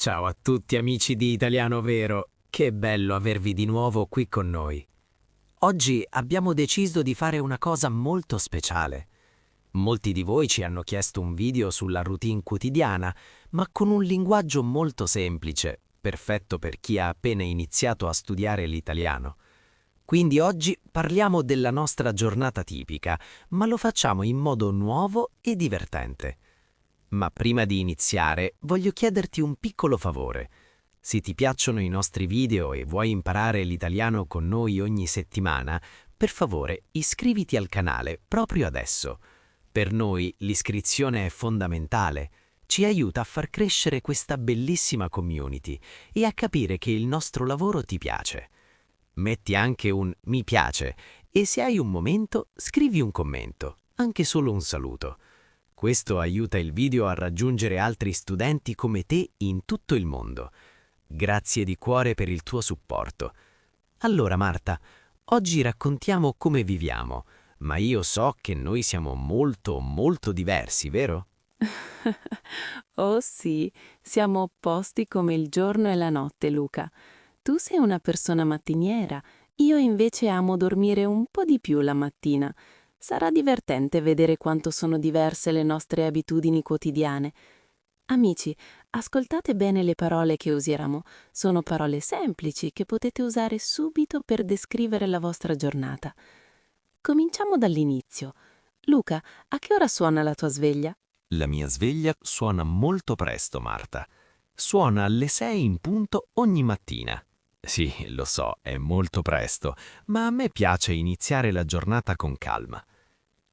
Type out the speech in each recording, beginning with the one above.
Ciao a tutti amici di Italiano Vero, che bello avervi di nuovo qui con noi. Oggi abbiamo deciso di fare una cosa molto speciale. Molti di voi ci hanno chiesto un video sulla routine quotidiana, ma con un linguaggio molto semplice, perfetto per chi ha appena iniziato a studiare l'italiano. Quindi oggi parliamo della nostra giornata tipica, ma lo facciamo in modo nuovo e divertente. Ma prima di iniziare, voglio chiederti un piccolo favore. Se ti piacciono i nostri video e vuoi imparare l'italiano con noi ogni settimana, per favore iscriviti al canale proprio adesso. Per noi l'iscrizione è fondamentale. Ci aiuta a far crescere questa bellissima community e a capire che il nostro lavoro ti piace. Metti anche un mi piace e se hai un momento scrivi un commento, anche solo un saluto. Questo aiuta il video a raggiungere altri studenti come te in tutto il mondo. Grazie di cuore per il tuo supporto. Allora Marta, oggi raccontiamo come viviamo, ma io so che noi siamo molto diversi, vero? Oh sì, siamo opposti come il giorno e la notte, Luca. Tu sei una persona mattiniera, io invece amo dormire un po' di più la mattina. Sarà divertente vedere quanto sono diverse le nostre abitudini quotidiane. Amici, ascoltate bene le parole che usiamo. Sono parole semplici che potete usare subito per descrivere la vostra giornata. Cominciamo dall'inizio. Luca, a che ora suona la tua sveglia? La mia sveglia suona molto presto, Marta. Suona alle 6 in punto ogni mattina. Sì, lo so, è molto presto, ma a me piace iniziare la giornata con calma.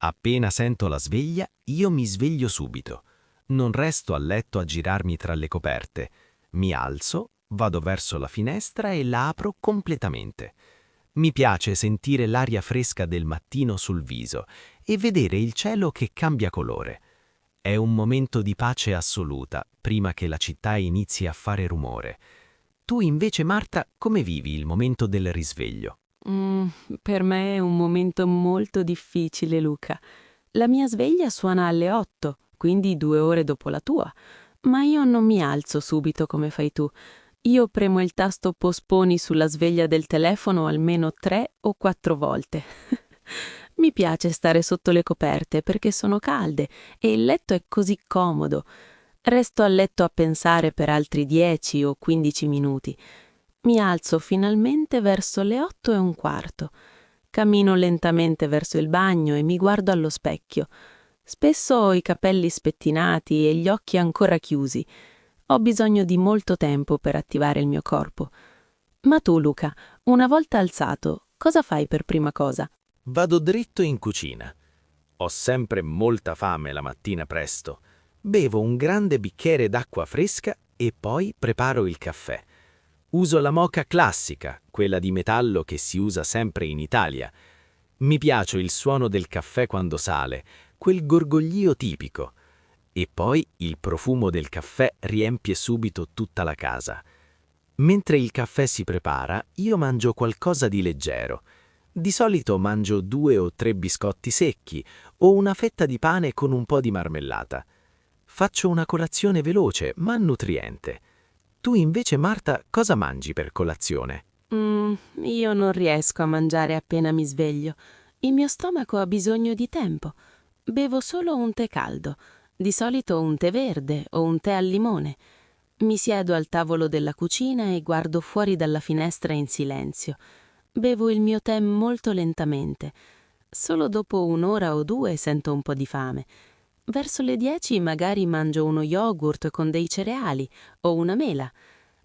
Appena sento la sveglia, io mi sveglio subito. Non resto a letto a girarmi tra le coperte. Mi alzo, vado verso la finestra e la apro completamente. Mi piace sentire l'aria fresca del mattino sul viso e vedere il cielo che cambia colore. È un momento di pace assoluta, prima che la città inizi a fare rumore. Tu invece, Marta, come vivi il momento del risveglio? Per me è un momento molto difficile, Luca. La mia sveglia suona alle 8, quindi 2 ore dopo la tua. Ma io non mi alzo subito come fai tu. Io premo il tasto posponi sulla sveglia del telefono almeno 3 o 4 volte. Mi piace stare sotto le coperte perché sono calde e il letto è così comodo. Resto a letto a pensare per altri 10 o 15 minuti. Mi alzo finalmente verso le 8:15. Cammino lentamente verso il bagno e mi guardo allo specchio. Spesso ho i capelli spettinati e gli occhi ancora chiusi. Ho bisogno di molto tempo per attivare il mio corpo. Ma tu, Luca, una volta alzato, cosa fai per prima cosa? Vado dritto in cucina. Ho sempre molta fame la mattina presto. Bevo un grande bicchiere d'acqua fresca e poi preparo il caffè. Uso la moka classica, quella di metallo che si usa sempre in Italia. Mi piace il suono del caffè quando sale, quel gorgoglio tipico. E poi il profumo del caffè riempie subito tutta la casa. Mentre il caffè si prepara, io mangio qualcosa di leggero. Di solito mangio 2 o 3 biscotti secchi o una fetta di pane con un po' di marmellata. Faccio una colazione veloce ma nutriente. Tu invece, Marta, cosa mangi per colazione? Io non riesco a mangiare appena mi sveglio. Il mio stomaco ha bisogno di tempo. Bevo solo un tè caldo, di solito un tè verde o un tè al limone. Mi siedo al tavolo della cucina e guardo fuori dalla finestra in silenzio. Bevo il mio tè molto lentamente. Solo dopo 1 ora o 2 sento un po' di fame. Verso le 10 magari mangio uno yogurt con dei cereali o una mela.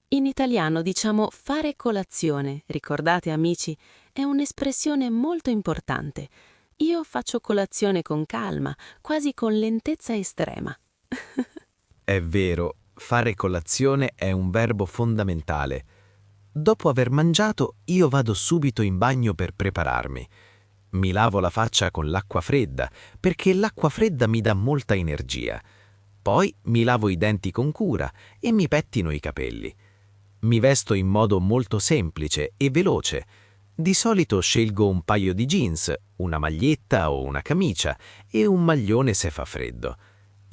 In italiano diciamo fare colazione, ricordate amici? È un'espressione molto importante. Io faccio colazione con calma, quasi con lentezza estrema. È vero, fare colazione è un verbo fondamentale. Dopo aver mangiato, io vado subito in bagno per prepararmi. Mi lavo la faccia con l'acqua fredda, perché l'acqua fredda mi dà molta energia. Poi mi lavo i denti con cura e mi pettino i capelli. Mi vesto in modo molto semplice e veloce. Di solito scelgo un paio di jeans, una maglietta o una camicia e un maglione se fa freddo.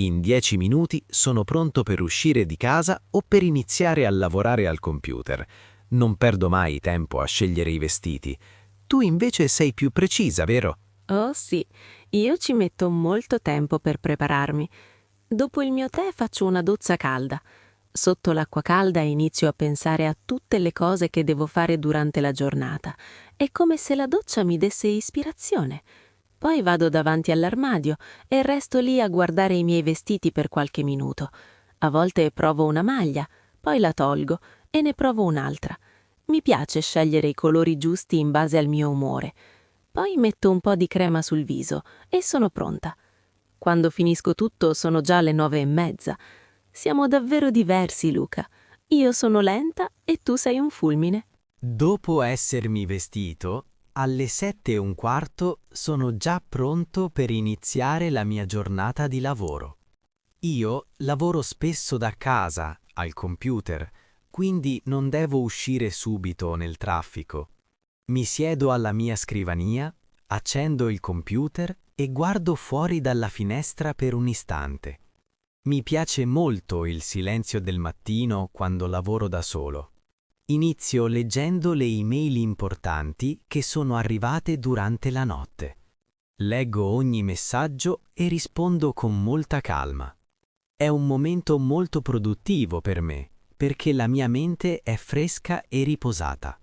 In 10 minuti sono pronto per uscire di casa o per iniziare a lavorare al computer. Non perdo mai tempo a scegliere i vestiti. Tu invece sei più precisa, vero? Oh sì, io ci metto molto tempo per prepararmi. Dopo il mio tè faccio una doccia calda. Sotto l'acqua calda inizio a pensare a tutte le cose che devo fare durante la giornata. È come se la doccia mi desse ispirazione. Poi vado davanti all'armadio e resto lì a guardare i miei vestiti per qualche minuto. A volte provo una maglia, poi la tolgo e ne provo un'altra. Mi piace scegliere i colori giusti in base al mio umore. Poi metto un po' di crema sul viso e sono pronta. Quando finisco tutto sono già le 9:30. Siamo davvero diversi, Luca. Io sono lenta e tu sei un fulmine. Dopo essermi vestito, alle 7:15 sono già pronto per iniziare la mia giornata di lavoro. Io lavoro spesso da casa, al computer, quindi non devo uscire subito nel traffico. Mi siedo alla mia scrivania, accendo il computer e guardo fuori dalla finestra per un istante. Mi piace molto il silenzio del mattino quando lavoro da solo. Inizio leggendo le email importanti che sono arrivate durante la notte. Leggo ogni messaggio e rispondo con molta calma. È un momento molto produttivo per me, perché la mia mente è fresca e riposata.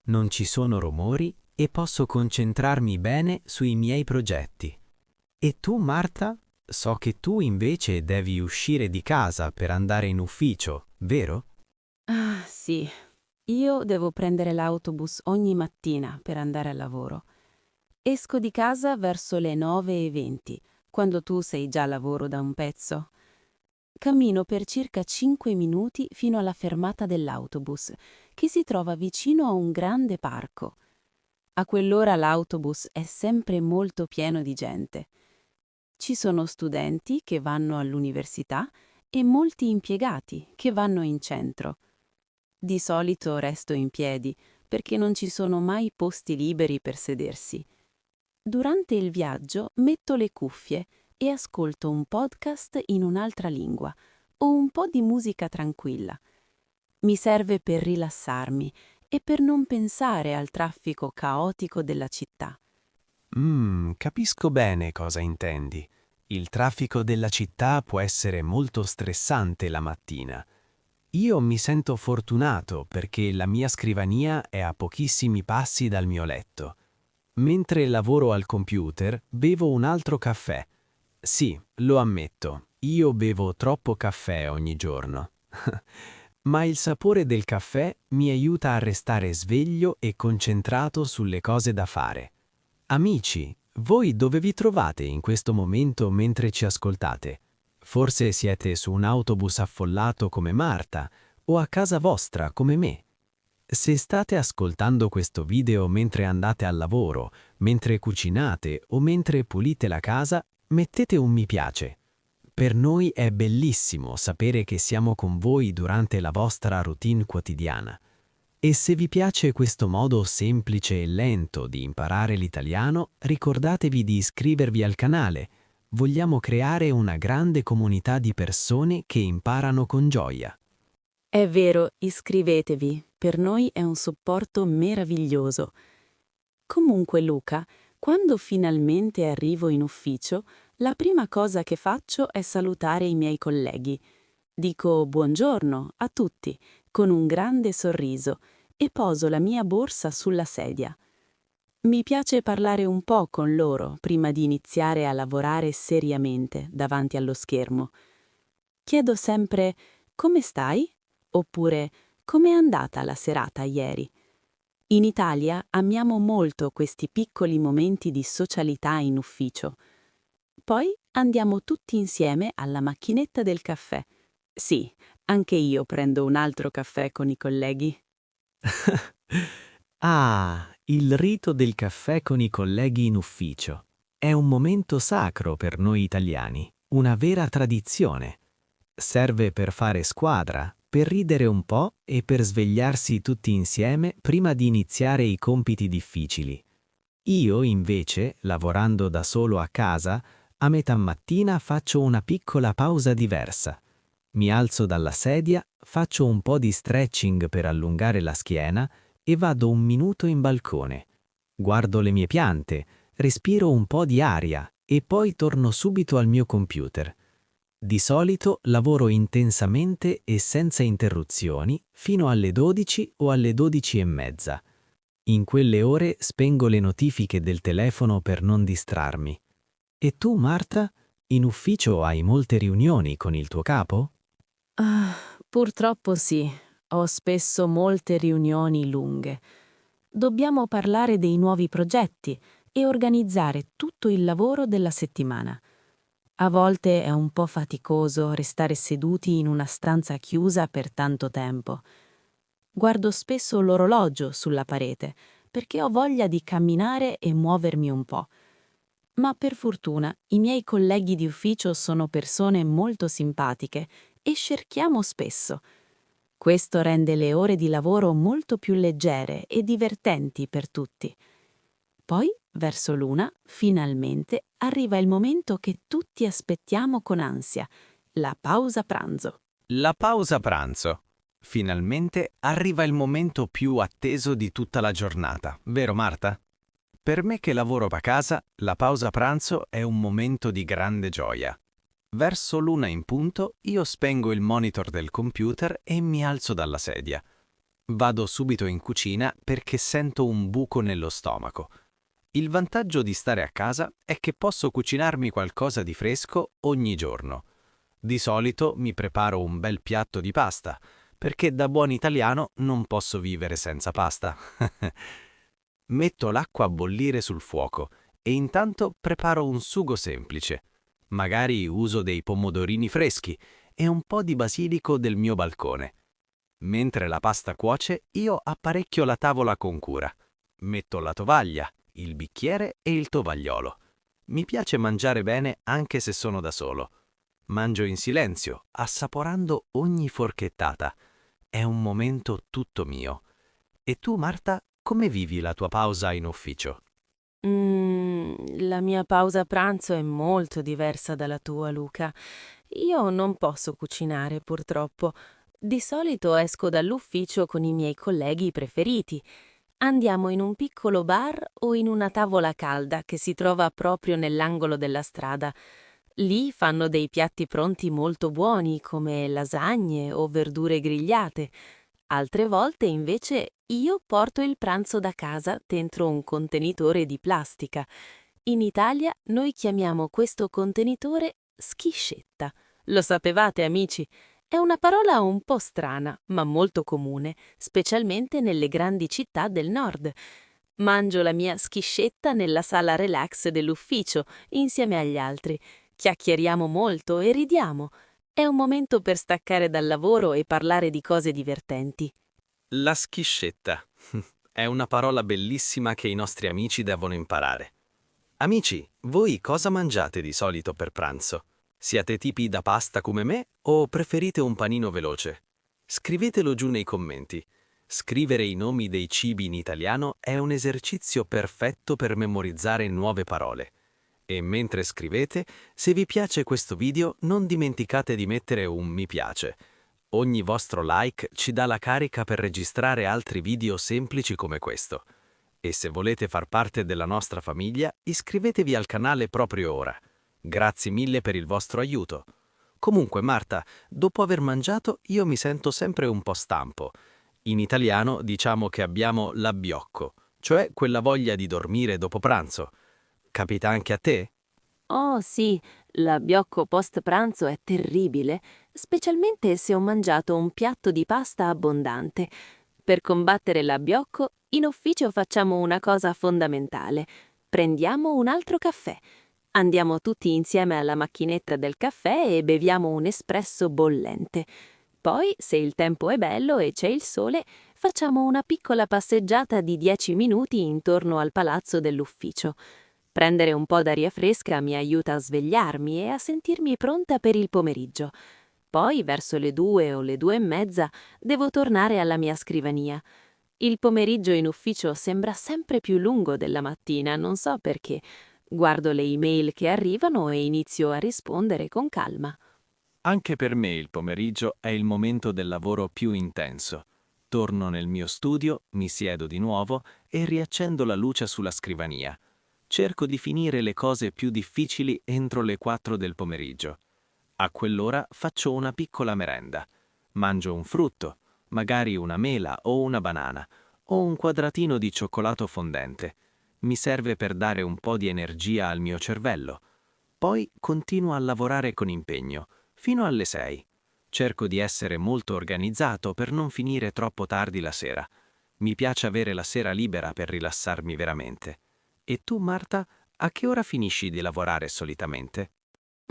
Non ci sono rumori e posso concentrarmi bene sui miei progetti. E tu, Marta? So che tu invece devi uscire di casa per andare in ufficio, vero? Ah, sì. Io devo prendere l'autobus ogni mattina per andare al lavoro. Esco di casa verso le 9:20, quando tu sei già a lavoro da un pezzo. Cammino per circa 5 minuti fino alla fermata dell'autobus, che si trova vicino a un grande parco. A quell'ora l'autobus è sempre molto pieno di gente. Ci sono studenti che vanno all'università e molti impiegati che vanno in centro. Di solito resto in piedi perché non ci sono mai posti liberi per sedersi. Durante il viaggio metto le cuffie e ascolto un podcast in un'altra lingua o un po' di musica tranquilla. Mi serve per rilassarmi e per non pensare al traffico caotico della città. Capisco bene cosa intendi. Il traffico della città può essere molto stressante la mattina. Io mi sento fortunato perché la mia scrivania è a pochissimi passi dal mio letto. Mentre lavoro al computer, bevo un altro caffè. Sì, lo ammetto, io bevo troppo caffè ogni giorno. Ma il sapore del caffè mi aiuta a restare sveglio e concentrato sulle cose da fare. Amici, voi dove vi trovate in questo momento mentre ci ascoltate? Forse siete su un autobus affollato come Marta o a casa vostra come me. Se state ascoltando questo video mentre andate al lavoro, mentre cucinate o mentre pulite la casa, mettete un mi piace. Per noi è bellissimo sapere che siamo con voi durante la vostra routine quotidiana. E se vi piace questo modo semplice e lento di imparare l'italiano, ricordatevi di iscrivervi al canale. Vogliamo creare una grande comunità di persone che imparano con gioia. È vero, iscrivetevi, per noi è un supporto meraviglioso. Comunque, Luca, quando finalmente arrivo in ufficio, la prima cosa che faccio è salutare i miei colleghi. Dico buongiorno a tutti, con un grande sorriso, e poso la mia borsa sulla sedia. Mi piace parlare un po' con loro prima di iniziare a lavorare seriamente davanti allo schermo. Chiedo sempre «Come stai?» oppure «Com'è andata la serata ieri?» In Italia amiamo molto questi piccoli momenti di socialità in ufficio. Poi andiamo tutti insieme alla macchinetta del caffè. Sì, anche io prendo un altro caffè con i colleghi. Ah, il rito del caffè con i colleghi in ufficio. È un momento sacro per noi italiani, una vera tradizione. Serve per fare squadra, per ridere un po' e per svegliarsi tutti insieme prima di iniziare i compiti difficili. Io, invece, lavorando da solo a casa, A metà mattina faccio una piccola pausa diversa. Mi alzo dalla sedia, faccio un po' di stretching per allungare la schiena e vado un minuto in balcone. Guardo le mie piante, respiro un po' di aria e poi torno subito al mio computer. Di solito lavoro intensamente e senza interruzioni fino alle 12 o alle 12:30. In quelle ore spengo le notifiche del telefono per non distrarmi. E tu, Marta, in ufficio hai molte riunioni con il tuo capo? Ah, purtroppo sì, ho spesso molte riunioni lunghe. Dobbiamo parlare dei nuovi progetti e organizzare tutto il lavoro della settimana. A volte è un po' faticoso restare seduti in una stanza chiusa per tanto tempo. Guardo spesso l'orologio sulla parete perché ho voglia di camminare e muovermi un po'. Ma per fortuna i miei colleghi di ufficio sono persone molto simpatiche e scherziamo spesso. Questo rende le ore di lavoro molto più leggere e divertenti per tutti. Poi, verso l'una, finalmente arriva il momento che tutti aspettiamo con ansia, la pausa pranzo. La pausa pranzo. Finalmente arriva il momento più atteso di tutta la giornata, vero Marta? Per me che lavoro a casa, la pausa pranzo è un momento di grande gioia. Verso l'una in punto, io spengo il monitor del computer e mi alzo dalla sedia. Vado subito in cucina perché sento un buco nello stomaco. Il vantaggio di stare a casa è che posso cucinarmi qualcosa di fresco ogni giorno. Di solito mi preparo un bel piatto di pasta, perché da buon italiano non posso vivere senza pasta. Metto l'acqua a bollire sul fuoco e intanto preparo un sugo semplice. Magari uso dei pomodorini freschi e un po' di basilico del mio balcone. Mentre la pasta cuoce, io apparecchio la tavola con cura. Metto la tovaglia, il bicchiere e il tovagliolo. Mi piace mangiare bene anche se sono da solo. Mangio in silenzio, assaporando ogni forchettata. È un momento tutto mio. E tu, Marta, come vivi la tua pausa in ufficio? La mia pausa pranzo è molto diversa dalla tua, Luca. Io non posso cucinare, purtroppo. Di solito esco dall'ufficio con i miei colleghi preferiti. Andiamo in un piccolo bar o in una tavola calda che si trova proprio nell'angolo della strada. Lì fanno dei piatti pronti molto buoni, come lasagne o verdure grigliate. Altre volte, invece, io porto il pranzo da casa dentro un contenitore di plastica. In Italia noi chiamiamo questo contenitore schiscetta. Lo sapevate, amici? È una parola un po' strana, ma molto comune, specialmente nelle grandi città del nord. Mangio la mia schiscetta nella sala relax dell'ufficio, insieme agli altri. Chiacchieriamo molto e ridiamo. È un momento per staccare dal lavoro e parlare di cose divertenti. La schiscetta. È una parola bellissima che i nostri amici devono imparare. Amici, voi cosa mangiate di solito per pranzo? Siete tipi da pasta come me o preferite un panino veloce? Scrivetelo giù nei commenti. Scrivere i nomi dei cibi in italiano è un esercizio perfetto per memorizzare nuove parole. E mentre scrivete, se vi piace questo video non dimenticate di mettere un mi piace. Ogni vostro like ci dà la carica per registrare altri video semplici come questo. E se volete far parte della nostra famiglia, iscrivetevi al canale proprio ora. Grazie mille per il vostro aiuto. Comunque, Marta, dopo aver mangiato io mi sento sempre un po' stampo. In italiano diciamo che abbiamo l'abbiocco, cioè quella voglia di dormire dopo pranzo. Capita anche a te? Oh sì, l'abbiocco post pranzo è terribile, specialmente se ho mangiato un piatto di pasta abbondante. Per combattere l'abbiocco, in ufficio facciamo una cosa fondamentale. Prendiamo un altro caffè. Andiamo tutti insieme alla macchinetta del caffè e beviamo un espresso bollente. Poi, se il tempo è bello e c'è il sole, facciamo una piccola passeggiata di 10 minuti intorno al palazzo dell'ufficio. Prendere un po' d'aria fresca mi aiuta a svegliarmi e a sentirmi pronta per il pomeriggio. Poi, verso le 2 o le 2:30, devo tornare alla mia scrivania. Il pomeriggio in ufficio sembra sempre più lungo della mattina, non so perché. Guardo le email che arrivano e inizio a rispondere con calma. Anche per me il pomeriggio è il momento del lavoro più intenso. Torno nel mio studio, mi siedo di nuovo e riaccendo la luce sulla scrivania. Cerco di finire le cose più difficili entro le 4 del pomeriggio. A quell'ora faccio una piccola merenda. Mangio un frutto, magari una mela o una banana, o un quadratino di cioccolato fondente. Mi serve per dare un po' di energia al mio cervello. Poi continuo a lavorare con impegno, fino alle 6. Cerco di essere molto organizzato per non finire troppo tardi la sera. Mi piace avere la sera libera per rilassarmi veramente. E tu, Marta, a che ora finisci di lavorare solitamente?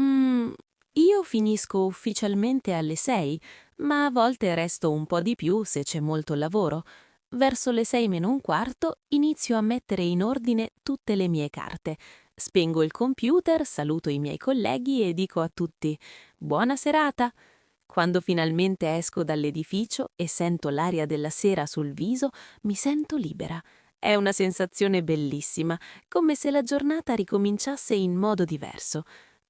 Mm, io finisco ufficialmente alle 6, ma a volte resto un po' di più se c'è molto lavoro. Verso le 6 meno un quarto inizio a mettere in ordine tutte le mie carte. Spengo il computer, saluto i miei colleghi e dico a tutti «Buona serata!». Quando finalmente esco dall'edificio e sento l'aria della sera sul viso, mi sento libera. È una sensazione bellissima, come se la giornata ricominciasse in modo diverso.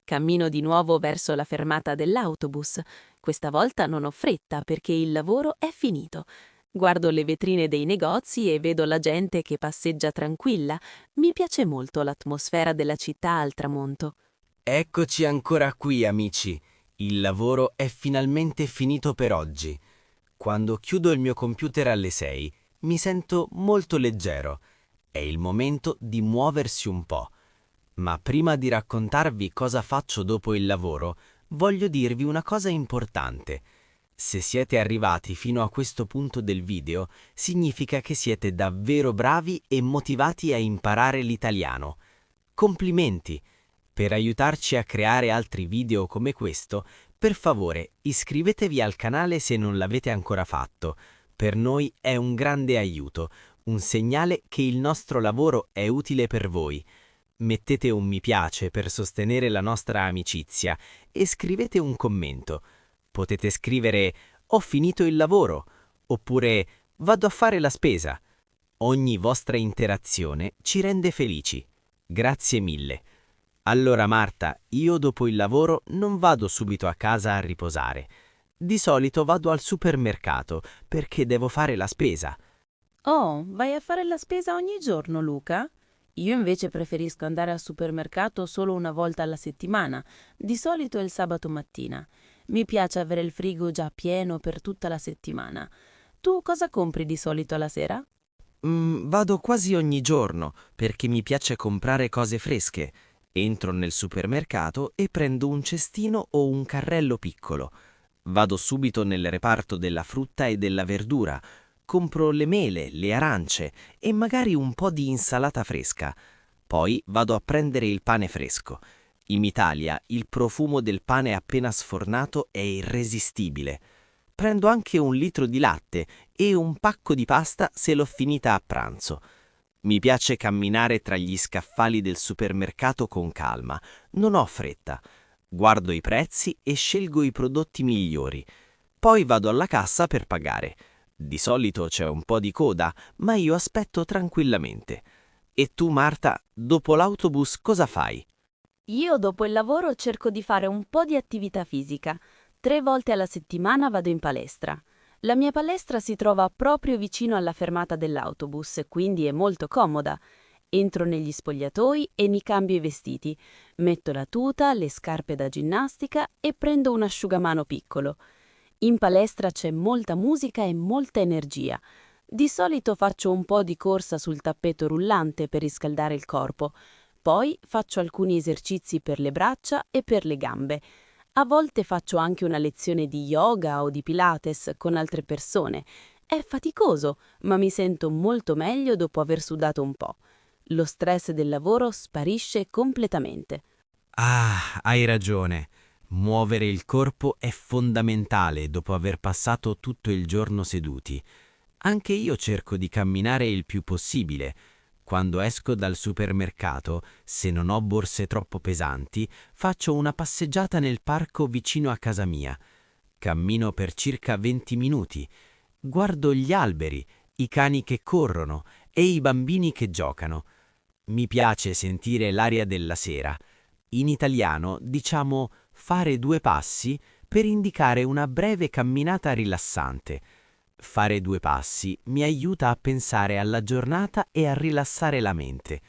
Cammino di nuovo verso la fermata dell'autobus. Questa volta non ho fretta perché il lavoro è finito. Guardo le vetrine dei negozi e vedo la gente che passeggia tranquilla. Mi piace molto l'atmosfera della città al tramonto. Eccoci ancora qui, amici. Il lavoro è finalmente finito per oggi. Quando chiudo il mio computer alle 6, mi sento molto leggero. È il momento di muoversi un po'. Ma prima di raccontarvi cosa faccio dopo il lavoro, voglio dirvi una cosa importante. Se siete arrivati fino a questo punto del video, significa che siete davvero bravi e motivati a imparare l'italiano. Complimenti! Per aiutarci a creare altri video come questo, per favore iscrivetevi al canale se non l'avete ancora fatto. Per noi è un grande aiuto, un segnale che il nostro lavoro è utile per voi. Mettete un mi piace per sostenere la nostra amicizia e scrivete un commento. Potete scrivere «Ho finito il lavoro» oppure «Vado a fare la spesa». Ogni vostra interazione ci rende felici. Grazie mille. Allora Marta, io dopo il lavoro non vado subito a casa a riposare. Di solito vado al supermercato perché devo fare la spesa. Oh, vai a fare la spesa ogni giorno, Luca? Io invece preferisco andare al supermercato solo una volta alla settimana, di solito il sabato mattina. Mi piace avere il frigo già pieno per tutta la settimana. Tu cosa compri di solito alla sera? Vado quasi ogni giorno perché mi piace comprare cose fresche. Entro nel supermercato e prendo un cestino o un carrello piccolo. Vado subito nel reparto della frutta e della verdura. Compro le mele, le arance e magari un po' di insalata fresca. Poi vado a prendere il pane fresco. In Italia il profumo del pane appena sfornato è irresistibile. Prendo anche un litro di latte e un pacco di pasta se l'ho finita a pranzo. Mi piace camminare tra gli scaffali del supermercato con calma, non ho fretta. Guardo i prezzi e scelgo i prodotti migliori. Poi vado alla cassa per pagare. Di solito c'è un po' di coda, ma io aspetto tranquillamente. E tu, Marta, dopo l'autobus cosa fai? Io dopo il lavoro cerco di fare un po' di attività fisica. 3 volte alla settimana vado in palestra. La mia palestra si trova proprio vicino alla fermata dell'autobus, quindi è molto comoda. Entro negli spogliatoi e mi cambio i vestiti. Metto la tuta, le scarpe da ginnastica e prendo un asciugamano piccolo. In palestra c'è molta musica e molta energia. Di solito faccio un po' di corsa sul tappeto rullante per riscaldare il corpo. Poi faccio alcuni esercizi per le braccia e per le gambe. A volte faccio anche una lezione di yoga o di Pilates con altre persone. È faticoso, ma mi sento molto meglio dopo aver sudato un po'. Lo stress del lavoro sparisce completamente. Ah, hai ragione. Muovere il corpo è fondamentale dopo aver passato tutto il giorno seduti. Anche io cerco di camminare il più possibile. Quando esco dal supermercato, se non ho borse troppo pesanti, faccio una passeggiata nel parco vicino a casa mia. Cammino per circa 20 minuti. Guardo gli alberi, i cani che corrono e i bambini che giocano. Mi piace sentire l'aria della sera. In italiano diciamo fare 2 passi per indicare una breve camminata rilassante. Fare 2 passi mi aiuta a pensare alla giornata e a rilassare la mente.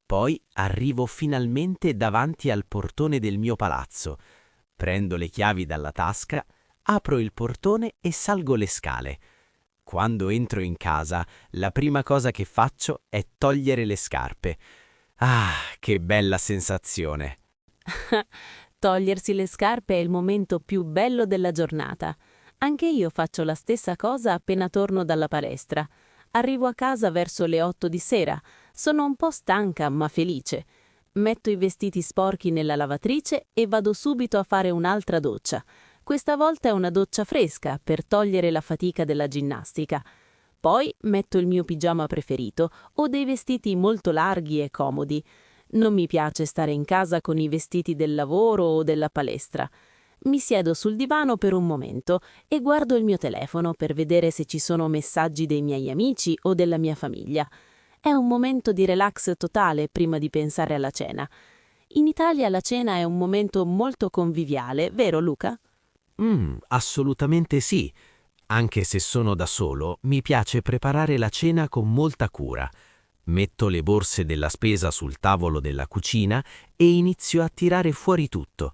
Poi arrivo finalmente davanti al portone del mio palazzo. Prendo le chiavi dalla tasca, apro il portone e salgo le scale. Quando entro in casa, la prima cosa che faccio è togliere le scarpe. Ah, che bella sensazione! Togliersi le scarpe è il momento più bello della giornata. Anche io faccio la stessa cosa appena torno dalla palestra. Arrivo a casa verso le 8 di sera. Sono un po' stanca ma felice. Metto i vestiti sporchi nella lavatrice e vado subito a fare un'altra doccia. Questa volta è una doccia fresca per togliere la fatica della ginnastica. Poi metto il mio pigiama preferito o dei vestiti molto larghi e comodi. Non mi piace stare in casa con i vestiti del lavoro o della palestra. Mi siedo sul divano per un momento e guardo il mio telefono per vedere se ci sono messaggi dei miei amici o della mia famiglia. È un momento di relax totale prima di pensare alla cena. In Italia la cena è un momento molto conviviale, vero Luca? Assolutamente sì. Anche se sono da solo, mi piace preparare la cena con molta cura. Metto le borse della spesa sul tavolo della cucina e inizio a tirare fuori tutto.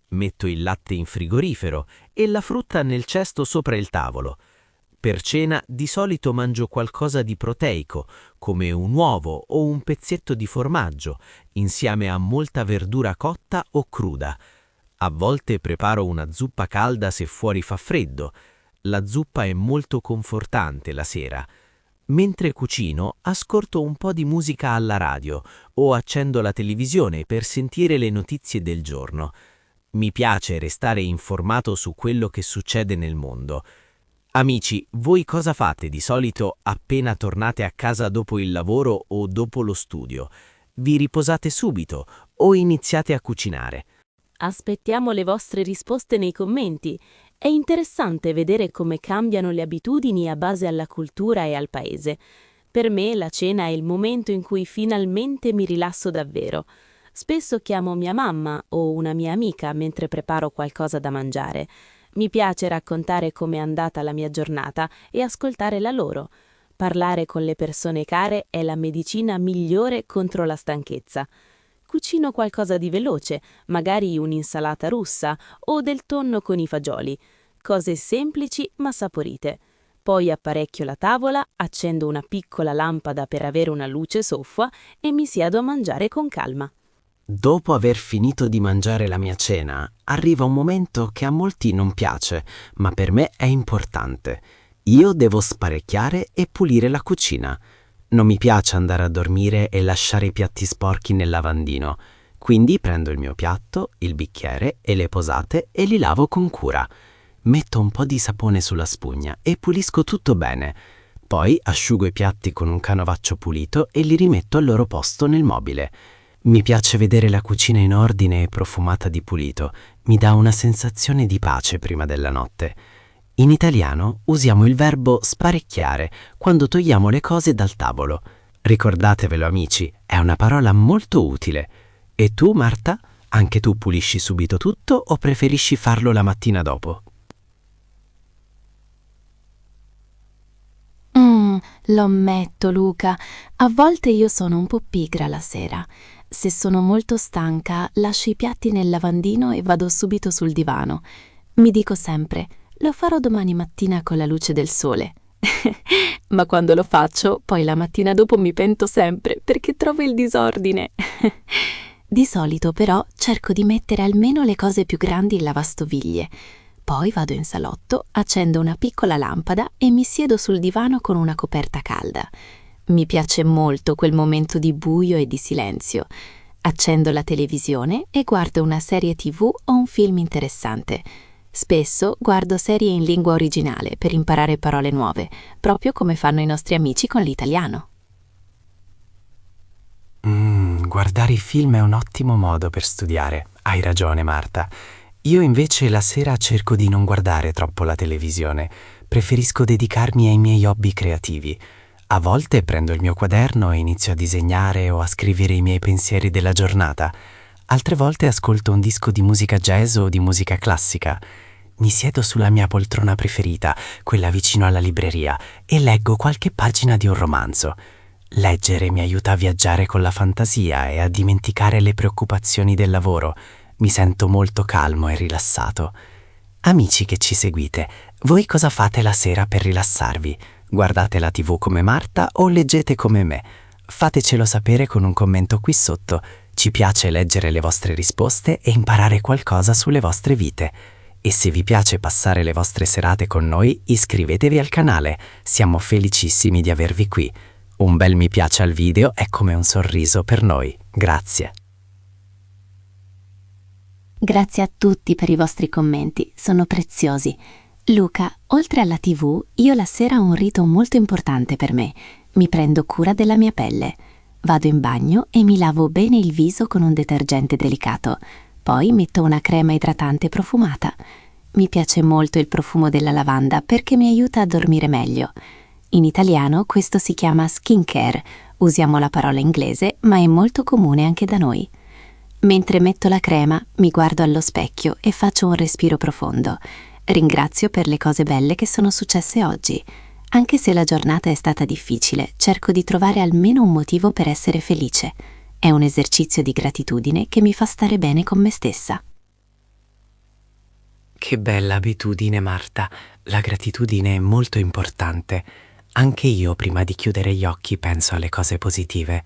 Metto il latte in frigorifero e la frutta nel cesto sopra il tavolo. Per cena di solito mangio qualcosa di proteico, come un uovo o un pezzetto di formaggio, insieme a molta verdura cotta o cruda. A volte preparo una zuppa calda se fuori fa freddo. La zuppa è molto confortante la sera. Mentre cucino, ascolto un po' di musica alla radio o accendo la televisione per sentire le notizie del giorno. Mi piace restare informato su quello che succede nel mondo. Amici, voi cosa fate di solito appena tornate a casa dopo il lavoro o dopo lo studio? Vi riposate subito o iniziate a cucinare? Aspettiamo le vostre risposte nei commenti. È interessante vedere come cambiano le abitudini a base alla cultura e al paese. Per me la cena è il momento in cui finalmente mi rilasso davvero. Spesso chiamo mia mamma o una mia amica mentre preparo qualcosa da mangiare. Mi piace raccontare com'è andata la mia giornata e ascoltare la loro. Parlare con le persone care è la medicina migliore contro la stanchezza. Cucino qualcosa di veloce, magari un'insalata russa o del tonno con i fagioli. Cose semplici ma saporite. Poi apparecchio la tavola, accendo una piccola lampada per avere una luce soffua e mi siedo a mangiare con calma. Dopo aver finito di mangiare la mia cena, arriva un momento che a molti non piace, ma per me è importante. Io devo sparecchiare e pulire la cucina. Non mi piace andare a dormire e lasciare i piatti sporchi nel lavandino, quindi prendo il mio piatto, il bicchiere e le posate e li lavo con cura. Metto un po' di sapone sulla spugna e pulisco tutto bene. Poi asciugo i piatti con un canovaccio pulito e li rimetto al loro posto nel mobile. Mi piace vedere la cucina in ordine e profumata di pulito. Mi dà una sensazione di pace prima della notte. In italiano usiamo il verbo sparecchiare quando togliamo le cose dal tavolo. Ricordatevelo amici, è una parola molto utile. E tu, Marta, anche tu pulisci subito tutto o preferisci farlo la mattina dopo? Lo ammetto, Luca. A volte io sono un po' pigra la sera. Se sono molto stanca, lascio i piatti nel lavandino e vado subito sul divano. Mi dico sempre, lo farò domani mattina con la luce del sole. Ma quando lo faccio, poi la mattina dopo mi pento sempre perché trovo il disordine. Di solito però cerco di mettere almeno le cose più grandi in lavastoviglie. Poi vado in salotto, accendo una piccola lampada e mi siedo sul divano con una coperta calda. Mi piace molto quel momento di buio e di silenzio. Accendo la televisione e guardo una serie TV o un film interessante. Spesso guardo serie in lingua originale per imparare parole nuove, proprio come fanno i nostri amici con l'italiano. Guardare i film è un ottimo modo per studiare. Hai ragione, Marta. Io invece la sera cerco di non guardare troppo la televisione. Preferisco dedicarmi ai miei hobby creativi. A volte prendo il mio quaderno e inizio a disegnare o a scrivere i miei pensieri della giornata. Altre volte ascolto un disco di musica jazz o di musica classica. Mi siedo sulla mia poltrona preferita, quella vicino alla libreria, e leggo qualche pagina di un romanzo. Leggere mi aiuta a viaggiare con la fantasia e a dimenticare le preoccupazioni del lavoro. Mi sento molto calmo e rilassato. Amici che ci seguite, voi cosa fate la sera per rilassarvi? Guardate la TV come Marta o leggete come me? Fatecelo sapere con un commento qui sotto. Ci piace leggere le vostre risposte e imparare qualcosa sulle vostre vite. E se vi piace passare le vostre serate con noi, iscrivetevi al canale. Siamo felicissimi di avervi qui. Un bel mi piace al video è come un sorriso per noi. Grazie. Grazie a tutti per i vostri commenti, sono preziosi. Luca, oltre alla TV, io la sera ho un rito molto importante per me. Mi prendo cura della mia pelle. Vado in bagno e mi lavo bene il viso con un detergente delicato. Poi metto una crema idratante profumata. Mi piace molto il profumo della lavanda perché mi aiuta a dormire meglio. In italiano questo si chiama skincare. Usiamo la parola inglese, ma è molto comune anche da noi. Mentre metto la crema, mi guardo allo specchio e faccio un respiro profondo. Ringrazio per le cose belle che sono successe oggi. Anche se la giornata è stata difficile, cerco di trovare almeno un motivo per essere felice. È un esercizio di gratitudine che mi fa stare bene con me stessa. Che bella abitudine, Marta. La gratitudine è molto importante. Anche io, prima di chiudere gli occhi, penso alle cose positive.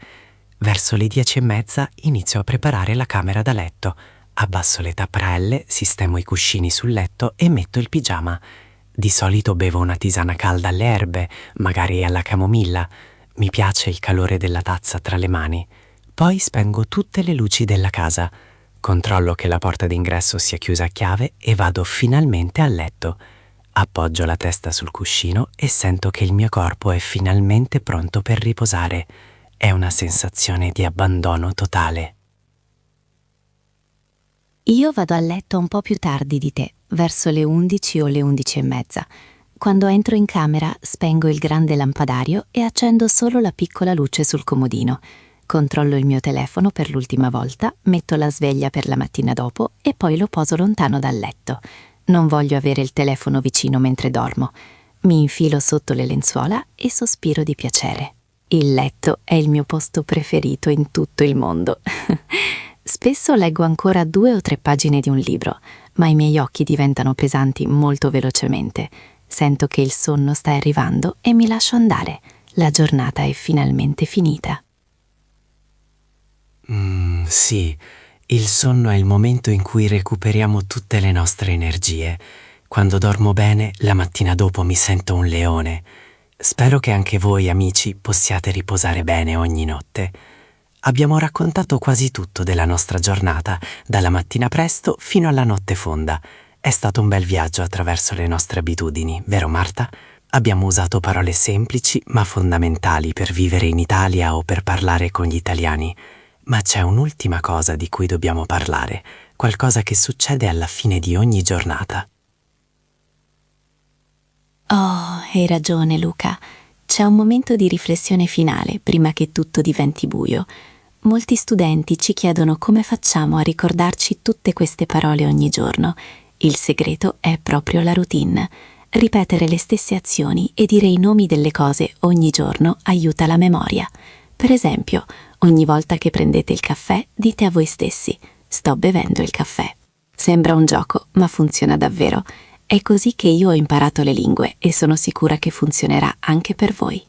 Verso le 10:30 inizio a preparare la camera da letto. Abbasso le tapparelle, sistemo i cuscini sul letto e metto il pigiama. Di solito bevo una tisana calda alle erbe, magari alla camomilla. Mi piace il calore della tazza tra le mani. Poi spengo tutte le luci della casa. Controllo che la porta d'ingresso sia chiusa a chiave e vado finalmente a letto. Appoggio la testa sul cuscino e sento che il mio corpo è finalmente pronto per riposare. È una sensazione di abbandono totale. Io vado a letto un po' più tardi di te, verso le 11 o le 11:30. Quando entro in camera spengo il grande lampadario e accendo solo la piccola luce sul comodino. Controllo il mio telefono per l'ultima volta, metto la sveglia per la mattina dopo e poi lo poso lontano dal letto. Non voglio avere il telefono vicino mentre dormo. Mi infilo sotto le lenzuola e sospiro di piacere. Il letto è il mio posto preferito in tutto il mondo. Spesso leggo ancora 2 o 3 pagine di un libro, ma i miei occhi diventano pesanti molto velocemente. Sento che il sonno sta arrivando e mi lascio andare. La giornata è finalmente finita. Sì, il sonno è il momento in cui recuperiamo tutte le nostre energie. Quando dormo bene, la mattina dopo mi sento un leone. Spero che anche voi, amici, possiate riposare bene ogni notte. Abbiamo raccontato quasi tutto della nostra giornata, dalla mattina presto fino alla notte fonda. È stato un bel viaggio attraverso le nostre abitudini, vero Marta? Abbiamo usato parole semplici ma fondamentali per vivere in Italia o per parlare con gli italiani. Ma c'è un'ultima cosa di cui dobbiamo parlare, qualcosa che succede alla fine di ogni giornata. Oh, hai ragione, Luca. C'è un momento di riflessione finale prima che tutto diventi buio. Molti studenti ci chiedono come facciamo a ricordarci tutte queste parole ogni giorno. Il segreto è proprio la routine. Ripetere le stesse azioni e dire i nomi delle cose ogni giorno aiuta la memoria. Per esempio, ogni volta che prendete il caffè, dite a voi stessi: sto bevendo il caffè. Sembra un gioco, ma funziona davvero. È così che io ho imparato le lingue e sono sicura che funzionerà anche per voi.